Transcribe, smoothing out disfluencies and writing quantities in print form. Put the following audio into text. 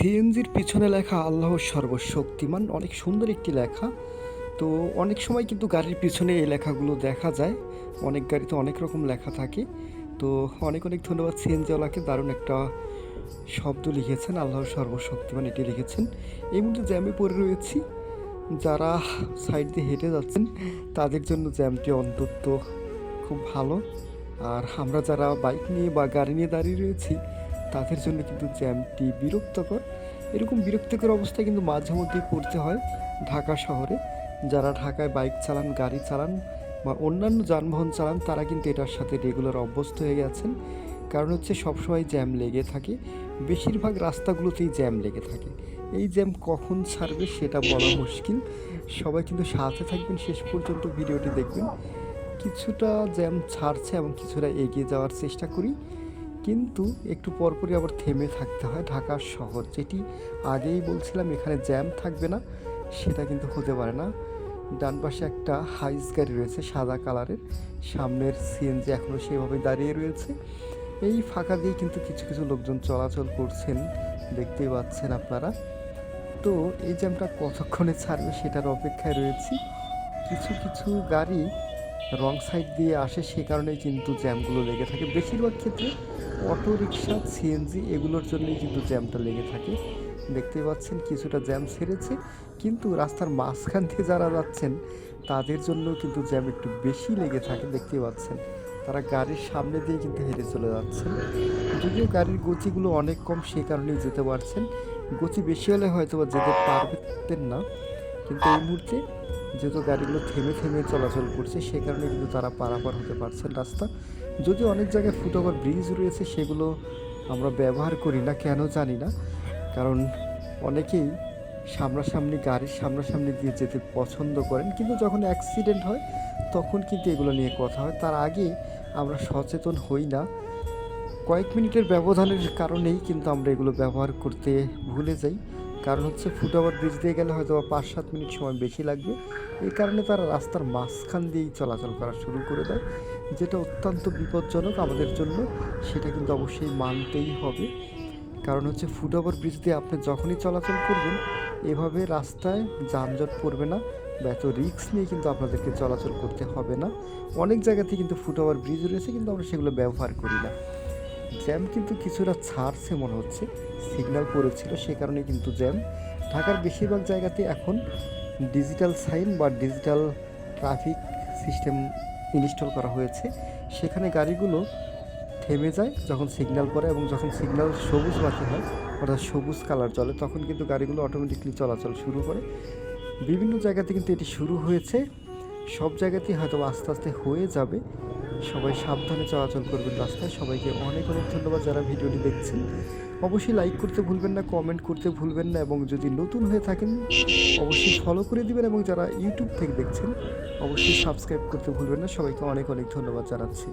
সিএনজির পিছনে লেখা আল্লাহ সর্বশক্তিমান, অনেক সুন্দর একটি লেখা। তো অনেক সময় কিন্তু গাড়ির পিছনে এই লেখাগুলো দেখা যায়। অনেক গাড়িতে অনেক রকম লেখা থাকে। তো অনেক অনেক ধন্যবাদ সিএনজিওয়ালাকে, দারুণ একটা শব্দ লিখেছেন, আল্লাহ সর্বশক্তিমান এটি লিখেছেন। এই মুহূর্তে জ্যামে পড়ে রয়েছি, যারা সাইড দিয়ে হেঁটে যাচ্ছেন তাদের জন্য জ্যামটি অন্তত খুব ভালো। আর আমরা যারা বাইক নিয়ে বা গাড়ি নিয়ে দাঁড়িয়ে রয়েছি তাদের জন্য কিন্তু জ্যামটি বিরক্তকর। এরকম বিরক্তিকর অবস্থায় কিন্তু মাঝে মধ্যেই পড়তে হয় ঢাকা শহরে। যারা ঢাকায় বাইক চালান, গাড়ি চালান বা অন্যান্য যানবাহন চালান তারা কিন্তু এটার সাথে রেগুলার অভ্যস্ত হয়ে গেছেন। কারণ হচ্ছে সবসময় জ্যাম লেগে থাকে, বেশিরভাগ রাস্তাগুলোতেই জ্যাম লেগে থাকে। এই জ্যাম কখন ছাড়বে সেটা বলা মুশকিল। সবাই কিন্তু সাথে থাকবেন, শেষ পর্যন্ত ভিডিওটি দেখবেন। কিছুটা জ্যাম ছাড়ছে এবং কিছুটা এগিয়ে যাওয়ার চেষ্টা করি, কিন্তু একটু পরপরই আবার থেমে থাকতে হয়। ঢাকা শহর, যেটি আগেই বলছিলাম এখানে জ্যাম থাকবে না সেটা কিন্তু হতে পারে না। ডান পাশে একটা হাইস গাড়ি রয়েছে সাদা কালারের, সামনের সিএনজি এখনও সেভাবে দাঁড়িয়ে রয়েছে। এই ফাঁকা দিয়ে কিন্তু কিছু কিছু লোকজন চলাচল করছেন, দেখতেই পাচ্ছেন আপনারা। তো এই জ্যামটা কতক্ষণে ছাড়বে সেটার অপেক্ষায় রয়েছি। কিছু কিছু গাড়ি রং সাইড দিয়ে আসে, সে কারণেই কিন্তু জ্যামগুলো লেগে থাকে। বেশিরভাগ ক্ষেত্রে অটো রিক্সা, সিএনজি এগুলোর জন্যই কিন্তু জ্যামটা লেগে থাকে। দেখতে পাচ্ছেন কিছুটা জ্যাম ছেড়েছে, কিন্তু রাস্তার মাঝখান দিয়ে যারা যাচ্ছেন তাদের জন্য কিন্তু জ্যাম একটু বেশি লেগে থাকে। দেখতে পাচ্ছেন তারা গাড়ির সামনে দিয়ে কিন্তু হেঁটে চলে যাচ্ছেন। যদিও গাড়ির গতিগুলো অনেক কম, সে কারণেই যেতে পারছেন। গতি বেশি হলে হয়তো বা যেতে পারতেন না, কিন্তু এই মুহূর্তে যেহেতু গাড়িগুলো থেমে থেমে চলাচল করছে সে কারণে কিন্তু তারা পারাপার হতে পারছেন রাস্তা। যদিও অনেক জায়গায় ফুটওভার ব্রিজ রয়েছে, সেগুলো আমরা ব্যবহার করি না, কেন জানি না। কারণ অনেকেই সামনাসামনি গাড়ির সামনাসামনি দিয়ে যেতে পছন্দ করেন, কিন্তু যখন অ্যাক্সিডেন্ট হয় তখন কিন্তু এগুলো নিয়ে কথা হয়। তার আগে আমরা সচেতন হই না। কয়েক মিনিটের ব্যবধানের কারণেই কিন্তু আমরা এগুলো ব্যবহার করতে ভুলে যাই। কারণ হচ্ছে ফুটওভার ব্রিজ দিয়ে গেলে হয়তো 5-7 মিনিট সময় বেশি লাগবে। এই কারণে তারা রাস্তার মাঝখান দিয়েই চলাচল করা শুরু করে দেয়, যেটা অত্যন্ত বিপজ্জনক আমাদের জন্য। সেটা কিন্তু অবশ্যই মানতেই হবে। কারণ হচ্ছে ফুটওভার ব্রিজ দিয়ে আপনি যখনই চলাচল করবেন এভাবে রাস্তায় যানজট পড়বে না বা এত রিস্ক নিয়ে কিন্তু আপনাদেরকে চলাচল করতে হবে না। অনেক জায়গাতে কিন্তু ফুটওভার ব্রিজ রয়েছে, কিন্তু আমরা সেগুলো ব্যবহার করি না। জ্যাম কিন্তু কিছুটা ছাড়ছে মনে হচ্ছে, সিগন্যাল পড়েছিল সে কারণে কিন্তু জ্যাম। ঢাকার বেশিরভাগ জায়গাতে এখন ডিজিটাল সাইন বা ডিজিটাল ট্রাফিক সিস্টেম ইনস্টল করা হয়েছে। সেখানে গাড়িগুলো থেমে যায় যখন সিগন্যাল পড়ে, এবং যখন সিগন্যাল সবুজ বাতি হয় অর্থাৎ সবুজ কালার জ্বলে তখন কিন্তু গাড়িগুলো অটোমেটিকলি চলাচল শুরু করে। বিভিন্ন জায়গাতে কিন্তু এটি শুরু হয়েছে, সব জায়গাতেই হয়তো আস্তে আস্তে হয়ে যাবে। সবাই সাবধানে চলাচল করবেন রাস্তায়। সবাইকে অনেক অনেক ধন্যবাদ যারা ভিডিওটি দেখছেন। অবশ্যই লাইক করতে ভুলবেন না, কমেন্ট করতে ভুলবেন না, এবং যদি নতুন হয়ে থাকেন অবশ্যই ফলো করে দিবেন, এবং যারা ইউটিউব থেকে দেখছেন অবশ্যই সাবস্ক্রাইব করতে ভুলবেন না। সবাইকে অনেক অনেক ধন্যবাদ জানাচ্ছি।